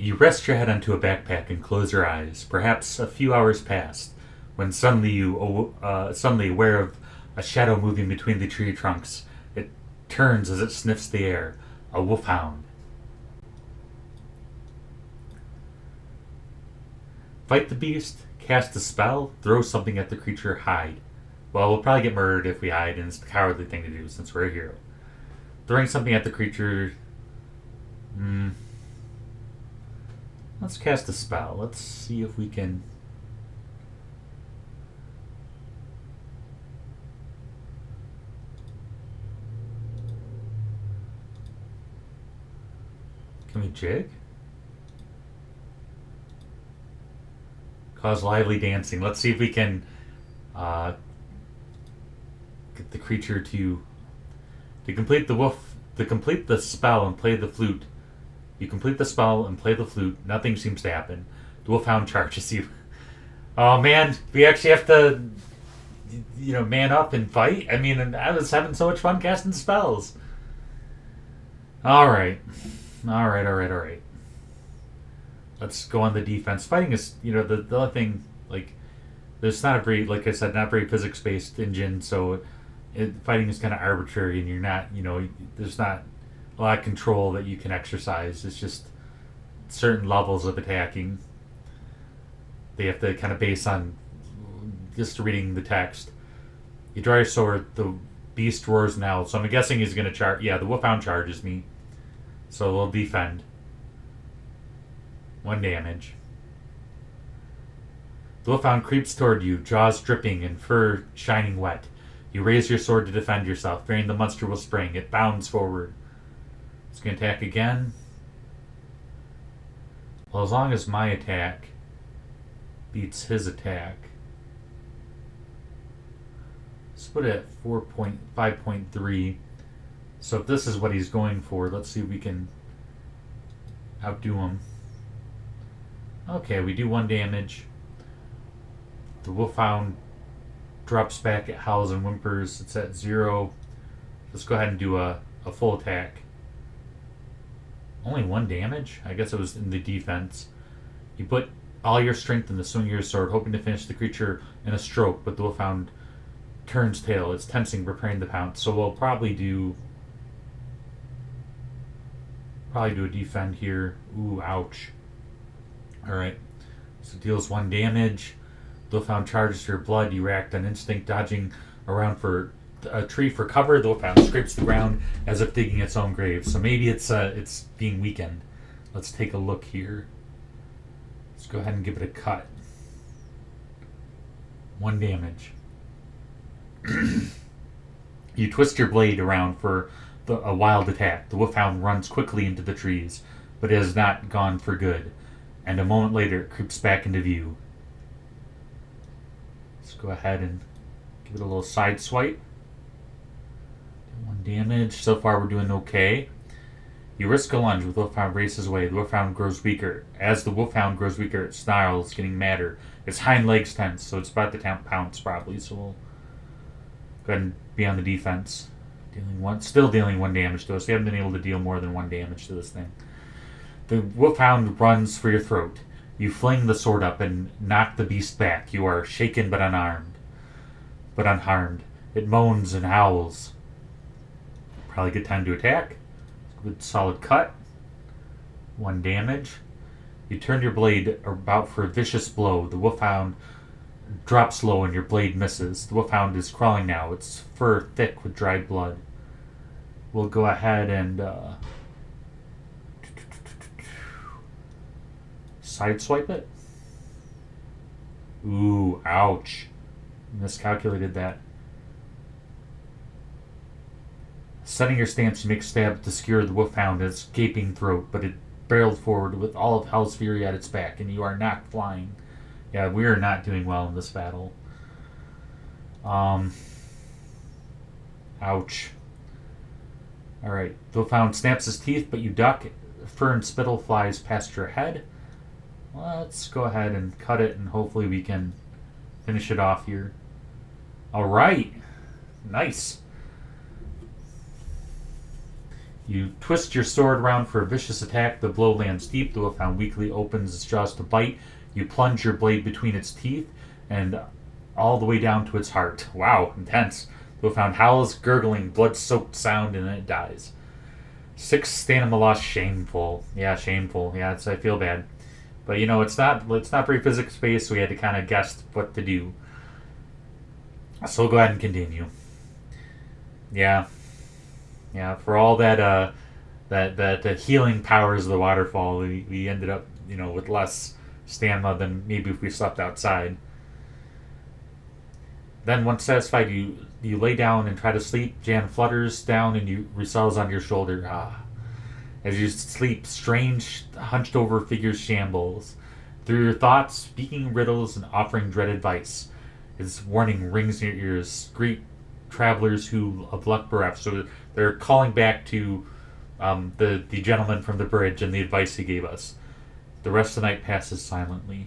You rest your head onto a backpack and close your eyes. Perhaps a few hours passed, when suddenly suddenly aware of a shadow moving between the tree trunks. It turns as it sniffs the air. A wolfhound. Fight the beast, cast a spell, throw something at the creature, hide. Well, we'll probably get murdered if we hide, and it's the cowardly thing to do since we're a hero. Throwing something at the creature. Let's cast a spell. Let's see if we can. Can we jig? Cause lively dancing. Let's see if we can get the creature to complete the wolf to complete the spell and play the flute. You complete the spell and play the flute. Nothing seems to happen. The wolfhound charges you. Oh man, we actually have to, man up and fight. I mean, I was having so much fun casting spells. All right. Let's go on the defense. Fighting is, the other thing, like, there's not a very, like I said, not very physics based engine, so fighting is kind of arbitrary, and you're not, there's not a lot of control that you can exercise. It's just certain levels of attacking. They have to kind of base on just reading the text. You draw your sword, the beast roars now, so I'm guessing he's going to charge. Yeah, the wolfhound charges me, so we'll defend. 1 damage. The wolfhound creeps toward you, jaws dripping and fur shining wet. You raise your sword to defend yourself, fearing the monster will spring. It bounds forward. It's going to attack again. Well, as long as my attack beats his attack. Let's put it at 5.3. So if this is what he's going for, let's see if we can outdo him. Okay, we do 1 damage. The wolfhound drops back, it howls and whimpers. It's at 0. Let's go ahead and do a full attack. Only 1 damage? I guess it was in the defense. You put all your strength in the swing of your sword, hoping to finish the creature in a stroke, but the wolfhound turns tail. It's tensing, preparing to pounce. So we'll probably do a defend here. Ooh, ouch. Alright. So it deals 1 damage. The wolfhound charges your blood. You react on instinct, dodging around for a tree for cover. The wolfhound scrapes the ground as if digging its own grave. So maybe it's being weakened. Let's take a look here. Let's go ahead and give it a cut. 1 damage. You twist your blade around for a wild attack. The wolfhound runs quickly into the trees, but it has not gone for good. And a moment later, it creeps back into view. Let's go ahead and give it a little side swipe. 1 damage. So far, we're doing okay. You risk a lunge with the wolfhound races away. The wolfhound grows weaker. As the wolfhound grows weaker, it snarls, getting madder. Its hind legs tense, so it's about to pounce probably. So we'll go ahead and be on the defense. Still dealing 1 damage to us. We haven't been able to deal more than 1 damage to this thing. The wolfhound runs for your throat. You fling the sword up and knock the beast back. You are shaken but unharmed. It moans and howls. Probably a good time to attack. Good solid cut. 1 damage. You turn your blade about for a vicious blow. The wolfhound drops low and your blade misses. The wolfhound is crawling now. Its fur thick with dried blood. We'll go ahead and sideswipe it. Ooh, ouch. Miscalculated that. Setting your stance, you make a stab to skewer the wolfhound its gaping throat, but it barreled forward with all of hell's fury at its back, and you are knocked flying. Yeah, we are not doing well in this battle. Ouch. Alright, the wolfhound snaps his teeth, but you duck. Fur and spittle flies past your head. Let's go ahead and cut it, and hopefully we can finish it off here. Alright. Nice. You twist your sword around for a vicious attack. The blow lands deep. The wolfhound weakly opens its jaws to bite. You plunge your blade between its teeth and all the way down to its heart. Wow, intense. The wolfhound howls, gurgling, blood-soaked sound, and then it dies. 6 stamina loss, shameful. Yeah, shameful. Yeah, I feel bad. But it's not very physics-based, so we had to kind of guess what to do. So we'll go ahead and continue. Yeah. Yeah, for all that the healing powers of the waterfall, we ended up, with less stamina than maybe if we slept outside. Then, once satisfied, you lay down and try to sleep. Jan flutters down and you resettles on your shoulder. As you sleep, strange, hunched-over figures shambles. Through your thoughts, speaking riddles and offering dread advice. His warning rings in your ears. Greet travelers who of luck bereft. So they're calling back to the gentleman from the bridge and the advice he gave us. The rest of the night passes silently.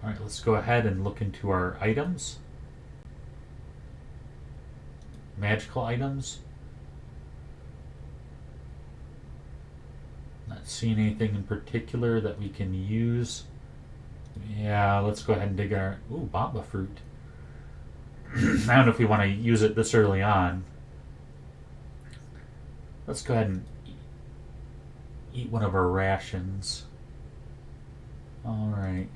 Alright, let's go ahead and look into our items. Magical items. Not seeing anything in particular that we can use. Yeah, let's go ahead and dig our... Ooh, bamba fruit. I don't know if we want to use it this early on. Let's go ahead and eat one of our rations. Alright.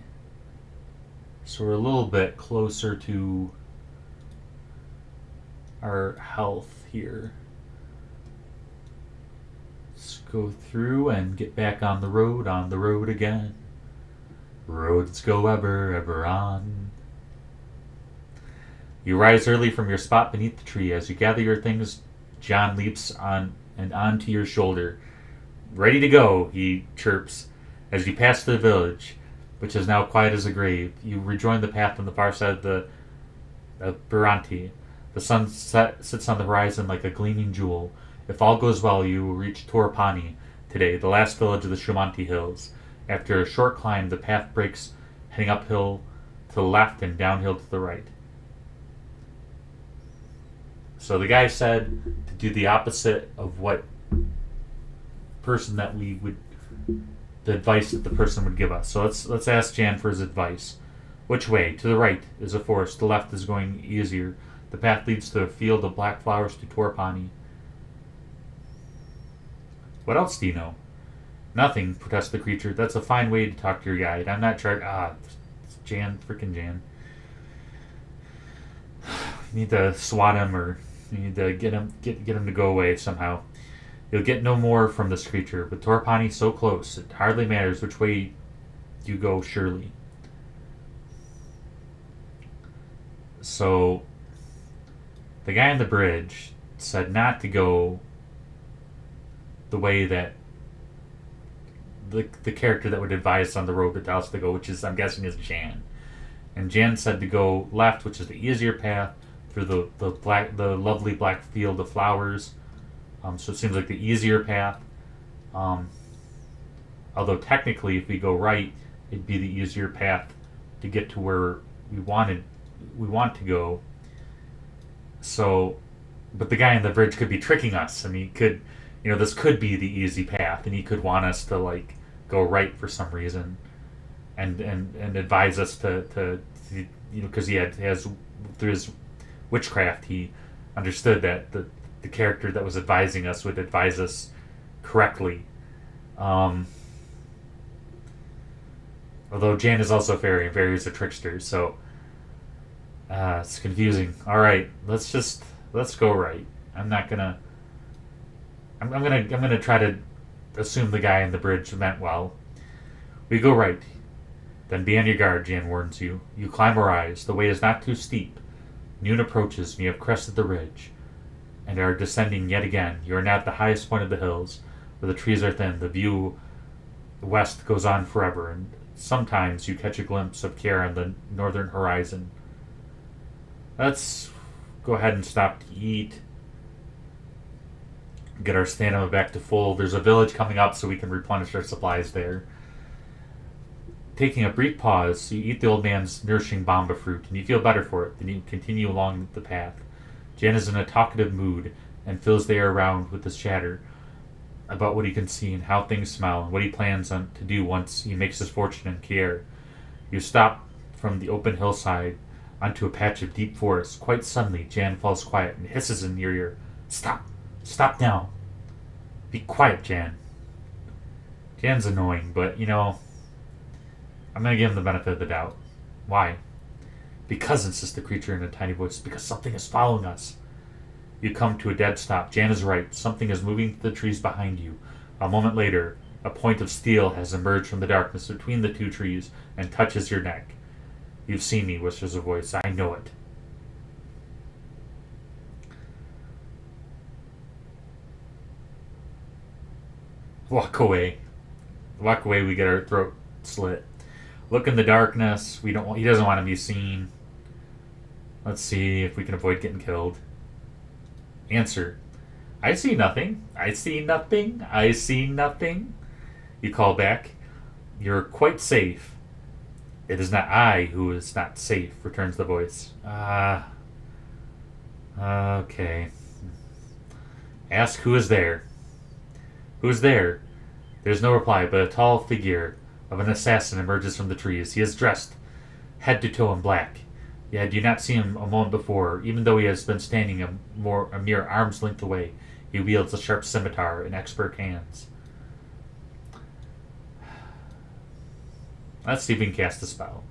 So we're a little bit closer to our health here. Let's go through and get back on the road again. Roads go ever, ever on. You rise early from your spot beneath the tree. As you gather your things, John leaps on and onto your shoulder. Ready to go, he chirps. As you pass the village, which is now quiet as a grave, you rejoin the path on the far side of Baranti. The sun sits on the horizon like a gleaming jewel. If all goes well, you will reach Torpani today, the last village of the Shumanti Hills. After a short climb, the path breaks, heading uphill to the left and downhill to the right. So the guy said to do the opposite of what person that we would, the advice that the person would give us. So let's ask Jan for his advice. Which way? To the right is a forest. The left is going easier. The path leads to a field of black flowers to Torpani. What else do you know? Nothing, protests the creature. That's a fine way to talk to your guide. I'm not sure. It's Jan, frickin' Jan. You need to swat him, or you need to get him to go away somehow. You'll get no more from this creature. With Torpani so close, it hardly matters which way you go, surely. So, the guy on the bridge said not to go the way that the character that would advise on the road that tells us to go, which is, I'm guessing, is Jan. And Jan said to go left, which is the easier path, through the lovely black field of flowers. So it seems like the easier path. Although technically, if we go right, it'd be the easier path to get to where we want to go. So, but the guy on the bridge could be tricking us, and he could, this could be the easy path, and he could want us to go right for some reason, and advise us to because he has through his witchcraft, he understood that the character that was advising us would advise us correctly. Although Jan is also a fairy, and fairy is a trickster, so it's confusing. All right, let's go right. I'm gonna try to assume the guy on the bridge meant well. We go right. Then be on your guard, Jan warns you. You climb a rise. The way is not too steep. Noon approaches, and you have crested the ridge, and are descending yet again. You are now at the highest point of the hills, where the trees are thin. The view west goes on forever, and sometimes you catch a glimpse of Kiara on the northern horizon. Let's go ahead and stop to eat. Get our stamina back to full. There's a village coming up, so we can replenish our supplies there. Taking a brief pause, you eat the old man's nourishing bamba fruit, and you feel better for it. Then you continue along the path. Jan is in a talkative mood. and fills the air around with his chatter about what he can see and how things smell and what he plans to do once he makes his fortune in Kier. You stop from the open hillside onto a patch of deep forest. Quite suddenly, Jan falls quiet and hisses in your ear. Stop! Stop now! Be quiet, Jan. Jan's annoying, but, I'm going to give him the benefit of the doubt. Why? Because, insists the creature in a tiny voice, because something is following us. You come to a dead stop. Jan is right. Something is moving through the trees behind you. A moment later, a point of steel has emerged from the darkness between the two trees and touches your neck. You've seen me, whispers a voice. I know it. Walk away. Walk away, we get our throat slit. Look in the darkness. He doesn't want to be seen. Let's see if we can avoid getting killed. Answer. I see nothing. I see nothing. I see nothing. You call back. You're quite safe. It is not I who is not safe, returns the voice. Okay. Ask who is there. Who is there? There's no reply, but a tall figure of an assassin emerges from the trees. He is dressed head to toe in black. You do not see him a moment before, even though he has been standing a mere arm's length away. He wields a sharp scimitar in expert hands. Let's see if we can cast a spell.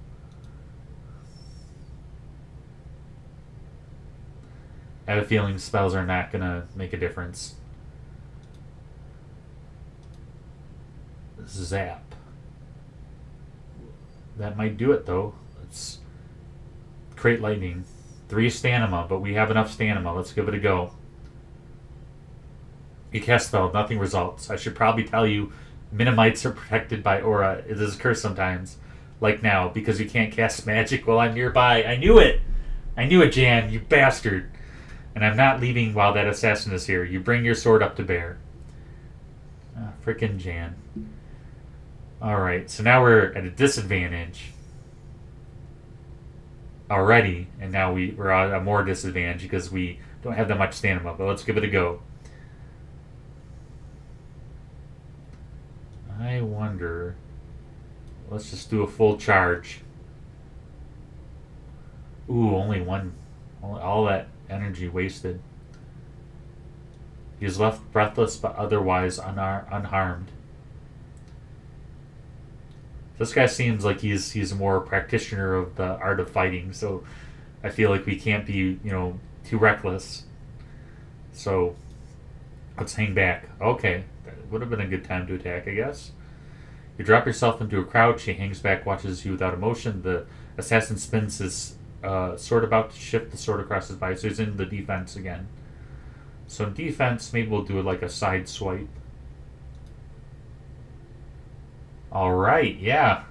I have a feeling spells are not going to make a difference. Zap. That might do it, though. Let's create lightning. 3 stamina, but we have enough stamina. Let's give it a go. You cast spell, nothing results. I should probably tell you, Minimites are protected by aura. It is a curse sometimes. Like now, because you can't cast magic while I'm nearby. I knew it! I knew it, Jan, you bastard! And I'm not leaving while that assassin is here. You bring your sword up to bear. Frickin' Jan. Alright, so now we're at a disadvantage. Already, and now we're at a more disadvantage because we don't have that much stamina, but let's give it a go. I wonder... Let's just do a full charge. Ooh, only one. All that energy wasted. He is left breathless but otherwise unharmed. This guy seems like he's a more practitioner of the art of fighting, so I feel like we can't be, too reckless. So let's hang back. Okay, that would have been a good time to attack, I guess. You drop yourself into a crouch. He hangs back, watches you without emotion. The assassin spins his sword about to shift the sword across his body, so he's in the defense again. So in defense, maybe we'll do it like a side swipe. Alright, yeah.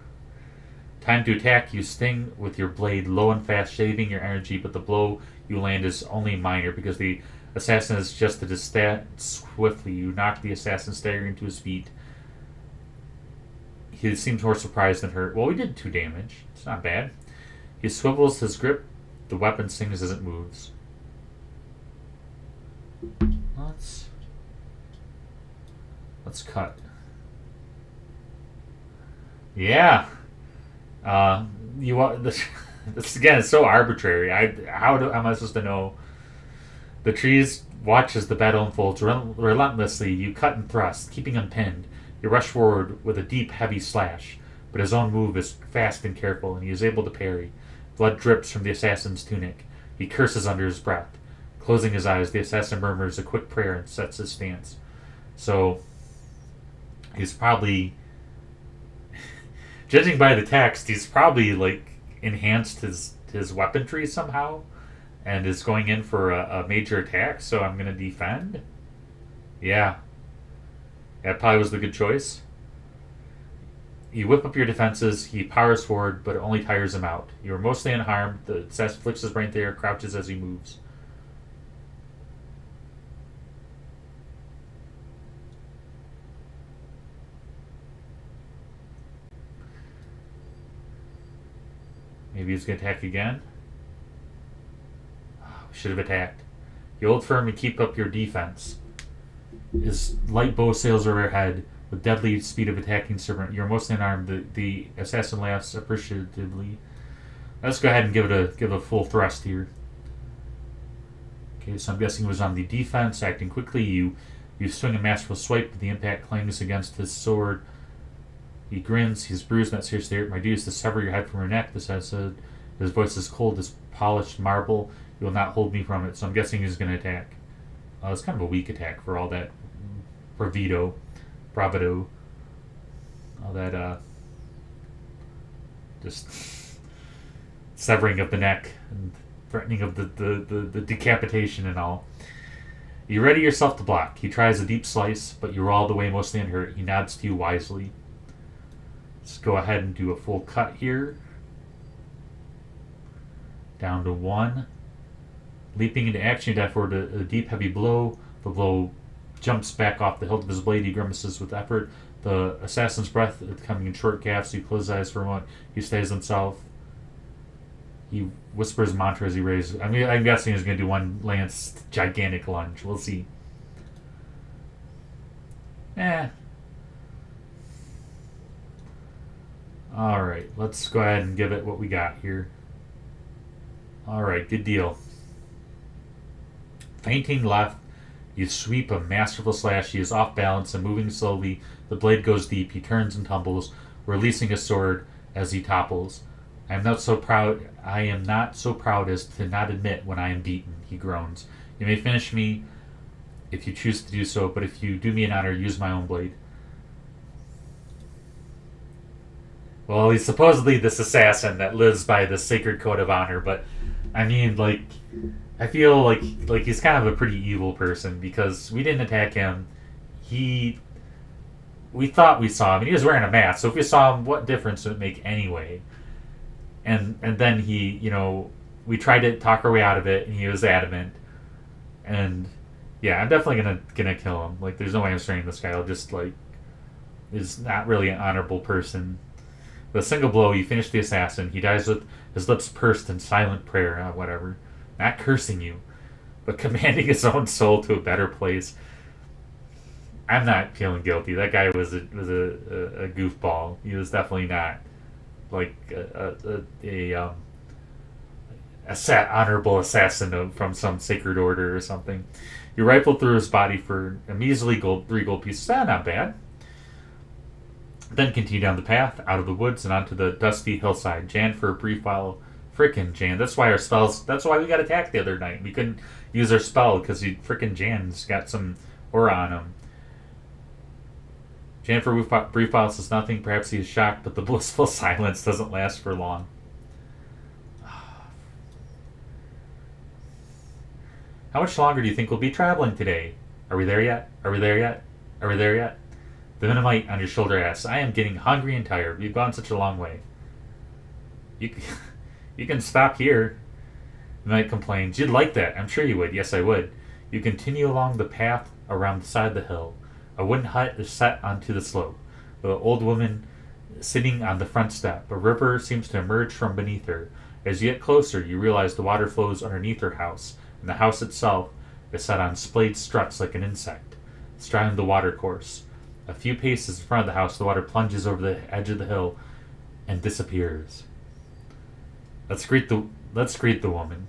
Time to attack. You sting with your blade low and fast, shaving your energy, but the blow you land is only minor because the assassin has adjusted his stat swiftly. You knock the assassin staggering to his feet. He seems more surprised than hurt. Well, we did 2 damage. It's not bad. He swivels his grip. The weapon sings as it moves. Let's cut. Yeah. You want this again? It's so arbitrary. How am I supposed to know? The trees watch as the battle unfolds relentlessly. You cut and thrust, keeping him pinned. You rush forward with a deep, heavy slash, but his own move is fast and careful, and he is able to parry. Blood drips from the assassin's tunic. He curses under his breath. Closing his eyes, the assassin murmurs a quick prayer and sets his stance. So, he's probably... Judging by the text, he's probably, enhanced his weaponry somehow, and is going in for a major attack, so I'm going to defend? Yeah. That probably was the good choice. You whip up your defenses. He powers forward, but it only tires him out. You are mostly unharmed. The assassin flicks his brain there, crouches as he moves. Maybe he's going to attack again. We should have attacked. You hold firm and keep up your defense. His light bow sails overhead with deadly speed of attacking serpent. You're mostly unarmed. The assassin laughs appreciatively. Let's go ahead and give it a full thrust here. Okay, so I'm guessing it was on the defense. Acting quickly, you swing a masterful swipe, but the impact clangs against his sword. He grins. He's bruised, not seriously hurt. My duty is to sever your head from your neck. This has said. His voice is cold as polished marble. You will not hold me from it. So I'm guessing he's going to attack. It's kind of a weak attack for all that bravado, all that just severing of the neck and threatening of the decapitation and all. You ready yourself to block. He tries a deep slice, but you're all the way mostly unhurt. He nods to you wisely. Let's go ahead and do a full cut here. Down to 1. Leaping into action, you dive forward a deep, heavy blow. The blow jumps back off the hilt of his blade. He grimaces with effort. The assassin's breath coming in short gaps. He closes his eyes for a moment. He stays himself. He whispers mantra as he raises. I'm guessing he's going to do one lance gigantic lunge. We'll see. Alright, let's go ahead and give it what we got here. Alright, good deal. Feinting left, you sweep a masterful slash. He is off balance and moving slowly. The blade goes deep. He turns and tumbles, releasing his sword as he topples. I am not so proud as to not admit when I am beaten, he groans. You may finish me if you choose to do so, but if you do me an honor, use my own blade. Well, he's supposedly this assassin that lives by the sacred code of honor, but I mean, like, I feel like he's kind of a pretty evil person because we didn't attack him. We thought we saw him, and he was wearing a mask, so if we saw him, what difference would it make anyway? And then we tried to talk our way out of it, and he was adamant. And yeah, I'm definitely gonna kill him. Like, there's no way I'm straining this guy. I'll just is not really an honorable person. With a single blow, you finish the assassin. He dies with his lips pursed in silent prayer. Whatever, not cursing you, but commanding his own soul to a better place. I'm not feeling guilty. That guy was a goofball. He was definitely not like a honorable assassin from some sacred order or something. You rifle through his body for a measly 3 gold pieces. Not bad. Then continue down the path, out of the woods, and onto the dusty hillside. Jan, for a brief while, frickin' Jan. That's why we got attacked the other night. We couldn't use our spell because frickin' Jan's got some aura on him. Jan, for a brief while, says nothing. Perhaps he is shocked, but the blissful silence doesn't last for long. How much longer do you think we'll be traveling today? Are we there yet? Are we there yet? Are we there yet? The Mennonite on your shoulder asks, I am getting hungry and tired. We've gone such a long way. You can stop here. The Mennonite complains. You'd like that. I'm sure you would. Yes, I would. You continue along the path around the side of the hill. A wooden hut is set onto the slope. The old woman sitting on the front step. A river seems to emerge from beneath her. As you get closer, you realize the water flows underneath her house, and the house itself is set on splayed struts like an insect, straddling the water course. A few paces in front of the house, the water plunges over the edge of the hill and disappears. Let's greet the woman.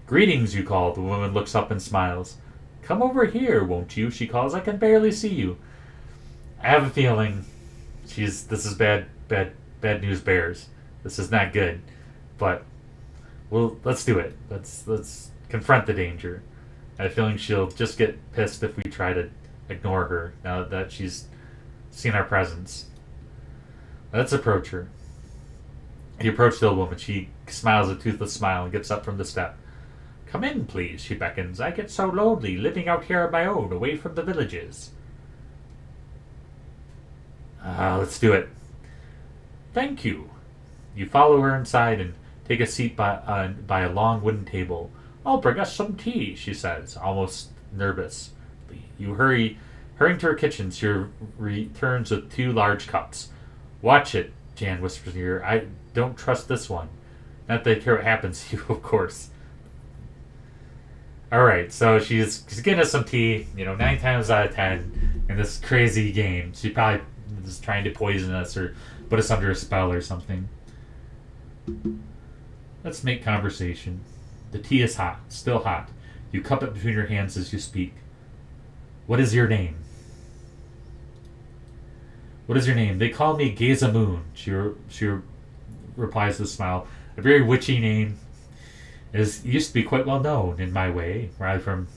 Greetings, you call. The woman looks up and smiles. Come over here, won't you? She calls. I can barely see you. I have a feeling this is bad news bears. This is not good. But let's do it. Let's confront the danger. I have a feeling she'll just get pissed if we try to ignore her now that she's seen our presence. Let's approach her. You approach the old woman. She smiles a toothless smile and gets up from the step. Come in, please, she beckons. I get so lonely living out here on my own, away from the villages. Let's do it. Thank you. You follow her inside and take a seat by a long wooden table. I'll bring us some tea, she says, almost nervous. You hurrying to her kitchen. She returns with 2 large cups. Watch it, Jan whispers in her ear. I don't trust this one. Not that I care what happens to you, of course. Alright, so she's getting us some tea, 9 times out of 10 in this crazy game. She probably is trying to poison us or put us under a spell or something. Let's make conversation. The tea is hot, still hot. You cup it between your hands as you speak. What is your name? What is your name? They call me Geza Moon. She replies with a smile. A very witchy name. It used to be quite well known in my way, rather from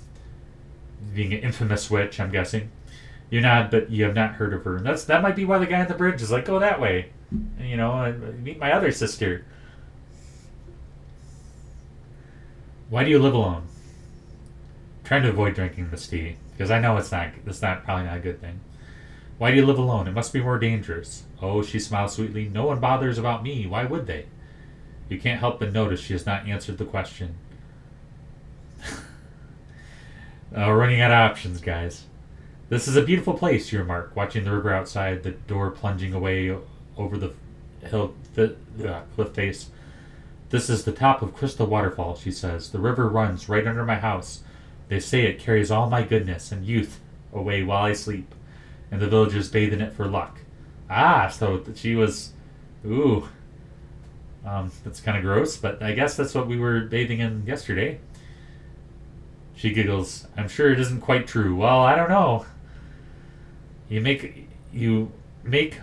being an infamous witch, I'm guessing. You nod, but you have not heard of her. And that might be why the guy on the bridge is like, go that way. Meet my other sister. Why do you live alone? I'm trying to avoid drinking this tea because I know it's not probably not a good thing. Why do you live alone? It must be more dangerous. Oh, she smiles sweetly. No one bothers about me. Why would they? You can't help but notice she has not answered the question. We're running out of options, guys. This is a beautiful place, you remark, watching the river outside, the door plunging away over the cliff face. This is the top of Crystal Waterfall, she says. The river runs right under my house. They say it carries all my goodness and youth away while I sleep, and the villagers bathe in it for luck. Ah, so she was... Ooh. That's kind of gross, but I guess that's what we were bathing in yesterday. She giggles. I'm sure it isn't quite true. Well, I don't know. You make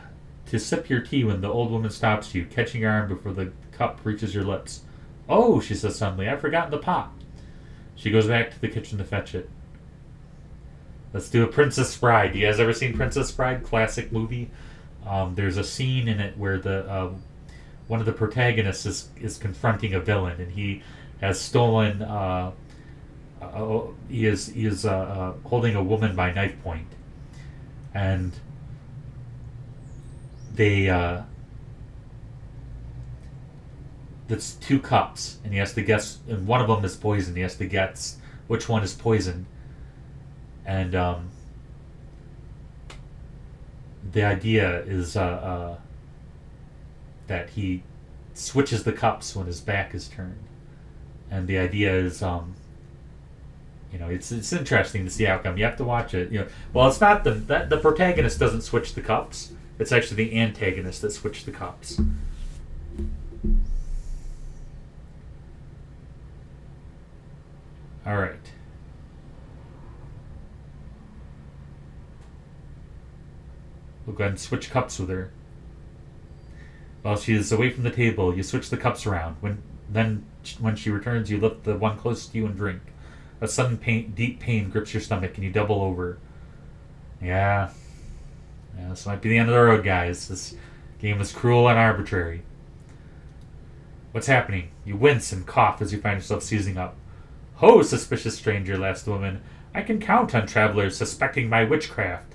to sip your tea when the old woman stops you, catching your arm before the cup reaches your lips. Oh, she says suddenly, I've forgotten the pot. She goes back to the kitchen to fetch it. Let's do a Princess Bride. You guys ever seen Princess Bride? Classic movie. There's a scene in it where the one of the protagonists is confronting a villain, and he has stolen. He is holding a woman by knife point, and they that's two cups, and he has to guess, and one of them is poison. He has to guess which one is poison, and the idea is that he switches the cups when his back is turned, and the idea is it's interesting to see the outcome. You have to watch it. Well, it's not the protagonist doesn't switch the cups. It's actually the antagonist that switched the cups. All right. We'll go ahead and switch cups with her. While she is away from the table, you switch the cups around. When she returns, you lift the one closest to you and drink. A sudden deep pain grips your stomach, and you double over. Yeah, this might be the end of the road, guys. This game is cruel and arbitrary. What's happening? You wince and cough as you find yourself seizing up. Ho, suspicious stranger, laughs the woman. I can count on travelers suspecting my witchcraft.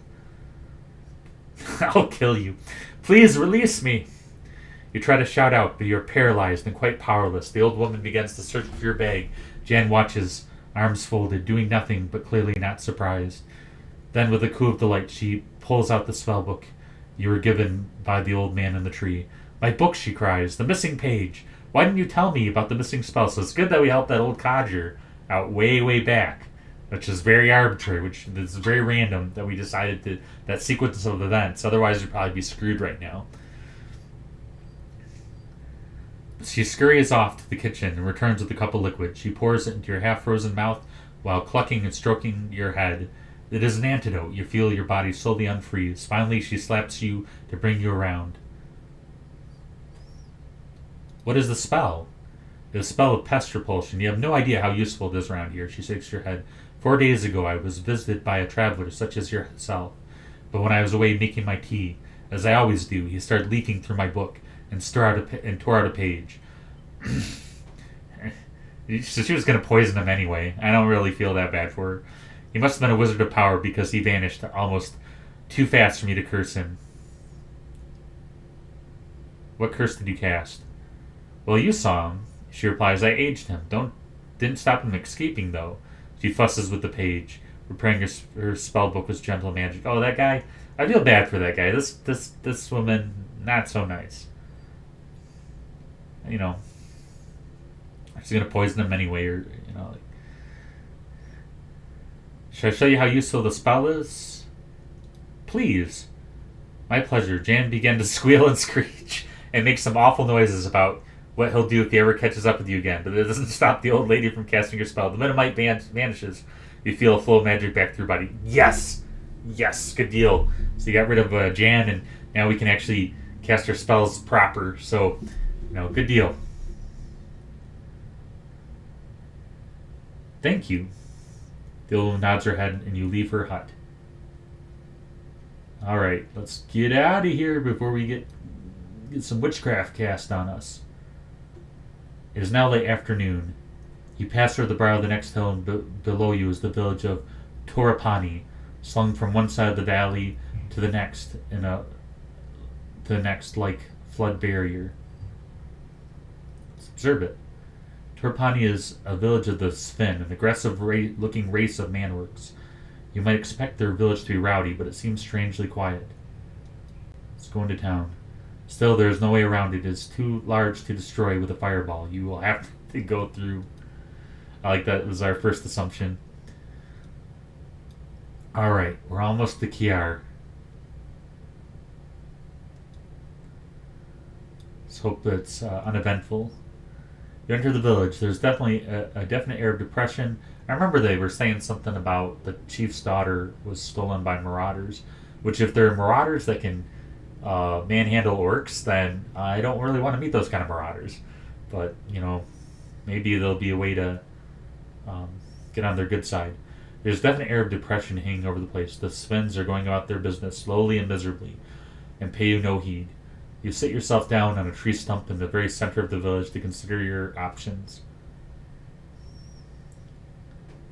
I'll kill you. Please release me. You try to shout out, but you're paralyzed and quite powerless. The old woman begins to search for your bag. Jan watches, arms folded, doing nothing, but clearly not surprised. Then, with a coo of delight, she pulls out the spell book you were given by the old man in the tree. My book, she cries. The missing page. Why didn't you tell me about the missing spell? So it's good that we helped that old codger out way, way back, which is very arbitrary, which is very random that we decided to that sequence of events. Otherwise, we'd probably be screwed right now. She scurries off to the kitchen and returns with a cup of liquid. She pours it into your half-frozen mouth while clucking and stroking your head. It is an antidote. You feel your body slowly unfreeze. Finally, she slaps you to bring you around. What is the spell? It is a spell of pest repulsion. You have no idea how useful it is around here. She shakes her head. 4 days ago, I was visited by a traveler such as yourself. But when I was away making my tea, as I always do, he started leafing through my book and tore out a page. So she was going to poison him anyway. I don't really feel that bad for her. He must have been a wizard of power because he vanished almost too fast for me to curse him. What curse did you cast? Well, you saw him. She replies, I aged him. Didn't stop him escaping, though. She fusses with the page, preparing her spell book with gentle magic. Oh, that guy? I feel bad for that guy. This woman, not so nice. She's gonna poison him anyway, or Should I show you how useful the spell is? Please. My pleasure. Jan began to squeal and screech and make some awful noises about what he'll do if he ever catches up with you again, but it doesn't stop the old lady from casting her spell. The Metamite vanishes. You feel a flow of magic back through your body. Yes! Yes! Good deal. So you got rid of Jan, and now we can actually cast our spells proper. So, good deal. Thank you. The old woman nods her head, and you leave her hut. Alright, let's get out of here before we get some witchcraft cast on us. It is now late afternoon. You pass over the brow of the next hill, and below you is the village of Torapani, slung from one side of the valley to the next like flood barrier. Let's observe it. Torapani is a village of the Sven, an aggressive-looking race of manworks. You might expect their village to be rowdy, but it seems strangely quiet. Let's go into town. Still, there is no way around it. It is too large to destroy with a fireball. You will have to go through. I like that. It was our first assumption. Alright, we're almost to Kiar. Let's hope it's uneventful. You enter the village. There's definitely a definite air of depression. I remember they were saying something about the chief's daughter was stolen by marauders, which if they're marauders that can manhandle orcs, then I don't really want to meet those kind of marauders. But, maybe there'll be a way to get on their good side. There's a definite air of depression hanging over the place. The Svens are going about their business slowly and miserably, and pay you no heed. You sit yourself down on a tree stump in the very center of the village to consider your options.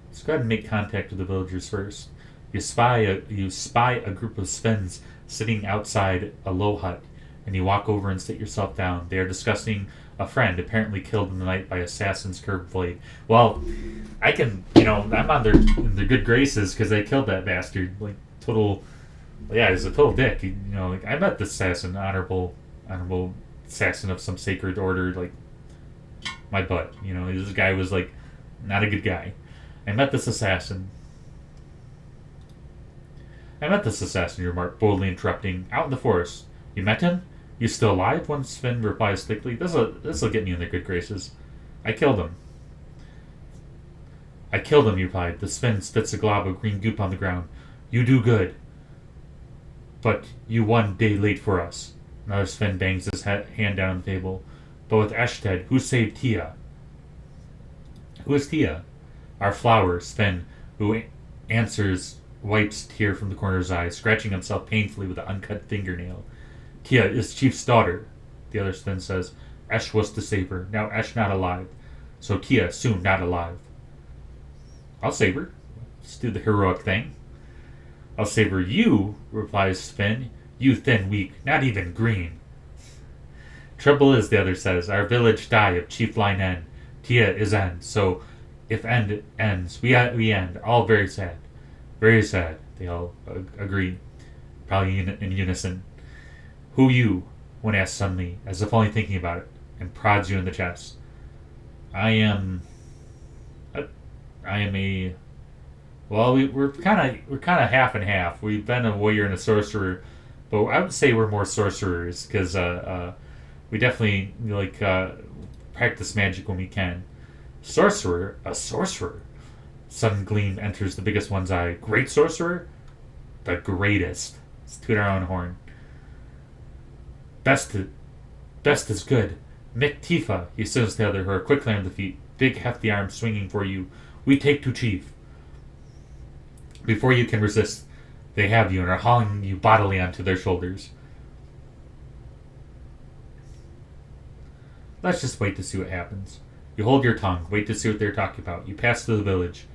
Let's go ahead and make contact with the villagers first. You spy a group of Svens sitting outside a low hut, and you walk over and sit yourself down. They are discussing a friend apparently killed in the night by assassin's curved blade. Well, I can, I'm on their good graces because they killed that bastard. He's a total dick. I met this assassin, honorable assassin of some sacred order, my butt. This guy was not a good guy. I met this assassin, you remark, boldly interrupting. Out in the forest. You met him? You still alive? One Sven replies thickly. This'll get me in their good graces. I killed him, you replied. The Sven spits a glob of green goop on the ground. You do good. But you 1 day late for us. Another Sven bangs his hand down on the table. But with Eshted, who saved Tia? Who is Tia? Our flower, Sven, who answers, wipes tear from the corner of his eye, scratching himself painfully with an uncut fingernail. Tia is chief's daughter, the other Sven says. Esh was to save her. Now Esh not alive. So Tia soon not alive. I'll save her. Let's do the heroic thing. I'll save her. You, replies Sven. You thin, weak, not even green. Trouble is, the other says, our village die of chief line end. Tia is end. So if end ends, we end. All very sad. Very sad. They all agree. Probably in unison. Who you? One asks suddenly, as if only thinking about it, and prods you in the chest. I am a. Well, we're kind of half and half. We've been a warrior and a sorcerer, but I would say we're more sorcerers because we definitely practice magic when we can. Sorcerer, a sorcerer. Sudden gleam enters the biggest one's eye. Great sorcerer, the greatest. Let's toot our own horn. Best is good. Mick Tifa, he says to the other, her quickly on the feet, big hefty arms swinging for you. We take to chief. Before you can resist, they have you and are hauling you bodily onto their shoulders. Let's just wait to see what happens. You hold your tongue, wait to see what they're talking about. You pass through the village.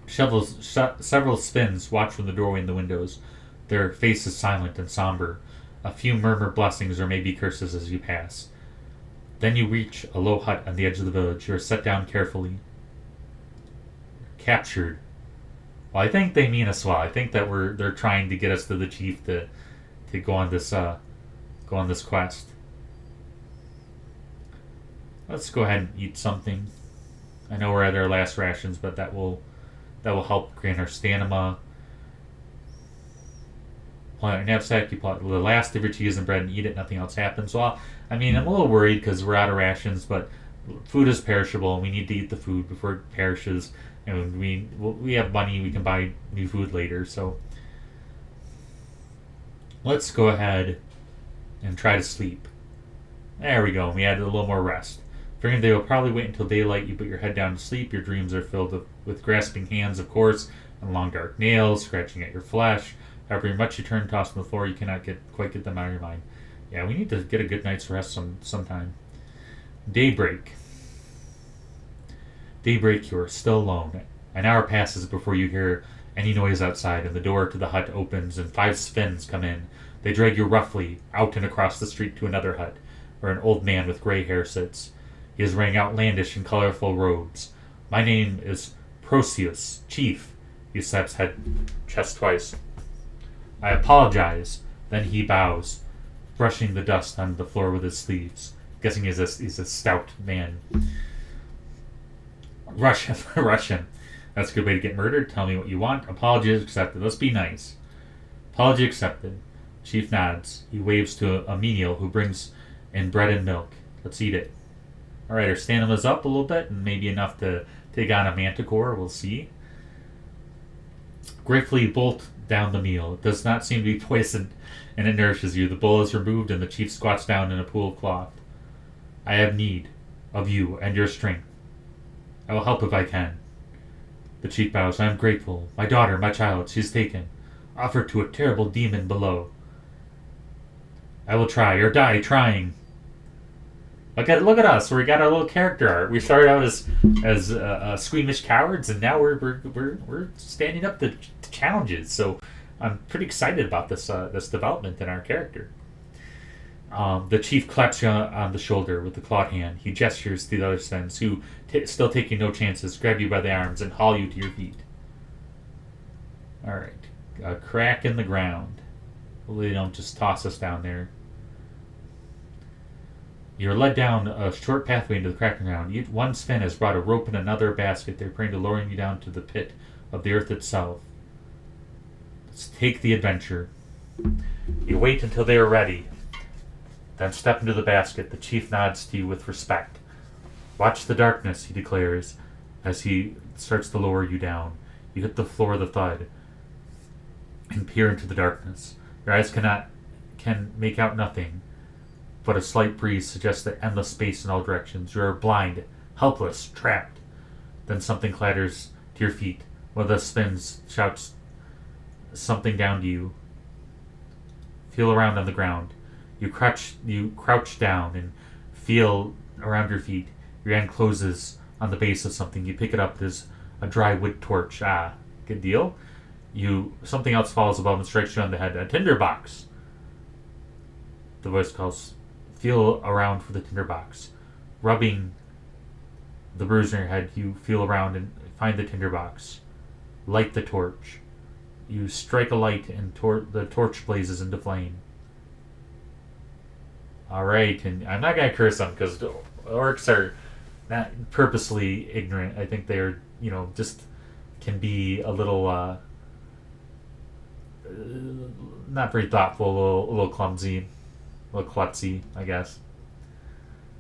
Several Svens watch from the doorway and the windows, their faces silent and somber. A few murmur blessings or maybe curses as you pass. Then you reach a low hut on the edge of the village. You are set down carefully. Captured. Well, I think they mean us well. I think that they're trying to get us to the chief to go on this quest. Let's go ahead and eat something. I know we're at our last rations, but that will That will help grant our stamina. Pull out your knapsack, you pull out the last of your cheese and bread and eat it, nothing else happens. Well, I mean, I'm a little worried because we're out of rations, but food is perishable and we need to eat the food before it perishes. And we have money, we can buy new food later. So let's go ahead and try to sleep. There we go. We added a little more rest. Figuring they will probably wait until daylight. You put your head down to sleep. Your dreams are filled with grasping hands, of course, and long dark nails scratching at your flesh. However much you turn and toss on the floor, you cannot quite get them out of your mind. Yeah, we need to get a good night's rest sometime. Daybreak. Daybreak, you are still alone. An hour passes before you hear any noise outside, and the door to the hut opens, and 5 Svens come in. They drag you roughly out and across the street to another hut, where an old man with gray hair sits. He is wearing outlandish and colorful robes. My name is Proceus, Chief. He slaps chest twice. I apologize. Then he bows, brushing the dust on the floor with his sleeves. Guessing he's a stout man. Rush him. Rush him. That's a good way to get murdered. Tell me what you want. Apology accepted. Let's be nice. Apology accepted. Chief nods. He waves to a menial who brings in bread and milk. Let's eat it. Alright, our stamina's up a little bit, and maybe enough to take on a manticore. We'll see. Gratefully bolt down the meal. It does not seem to be poisoned, and it nourishes you. The bowl is removed, and the chief squats down in a pool of cloth. I have need of you and your strength. I will help if I can. The chief bows. I am grateful. My daughter, my child, she is taken. Offered to a terrible demon below. I will try, or die trying. Look at us. We got our little character art. We started out as squeamish cowards, and now we're standing up to challenges. So I'm pretty excited about this development in our character. The chief claps you on the shoulder with the clawed hand. He gestures to the other Svens, who, still taking no chances, grab you by the arms and haul you to your feet. All right, a crack in the ground. Hopefully they don't just toss us down there. You're led down a short pathway into the crack in the ground. One Sven has brought a rope and another basket. They're praying to lowering you down to the pit of the earth itself. Let's take the adventure. You wait until they are ready. Then step into the basket. The chief nods to you with respect. Watch the darkness, he declares, as he starts to lower you down. You hit the floor with a thud and peer into the darkness. Your eyes can make out nothing, but a slight breeze suggests the endless space in all directions. You are blind, helpless, trapped. Then something clatters to your feet. One of the Svens shouts something down to you. Feel around on the ground. You crouch down and feel around your feet. Your hand closes on the base of something. You pick it up. There's a dry wood torch. Ah, good deal. Something else falls above and strikes you on the head. A tinderbox. The voice calls. Feel around for the tinderbox. Rubbing the bruise on your head, you feel around and find the tinderbox. Light the torch. You strike a light and the torch blazes into flame. Alright, and I'm not going to curse them because orcs are not purposely ignorant. I think they're, just can be a little, not very thoughtful, a little clumsy, a little klutzy, I guess.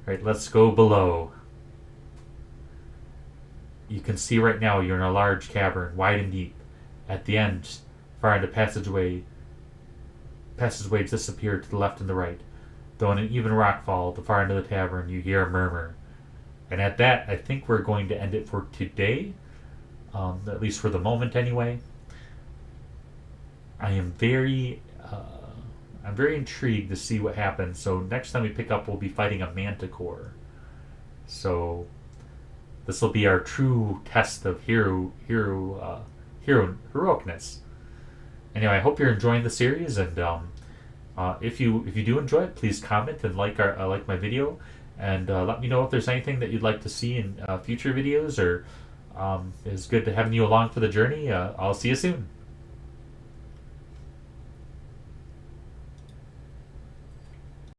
Alright, let's go below. You can see right now you're in a large cavern, wide and deep. At the end, far into passageways disappear to the left and the right. Though in an even rockfall, the far end of the tavern, you hear a murmur. And at that, I think we're going to end it for today. At least for the moment, anyway. I'm very intrigued to see what happens. So next time we pick up, we'll be fighting a manticore. So this will be our true test of heroicness. Anyway, I hope you're enjoying the series, and if you do enjoy it, please comment and like my video, and let me know if there's anything that you'd like to see in future videos. Or it's good to having you along for the journey. I'll see you soon.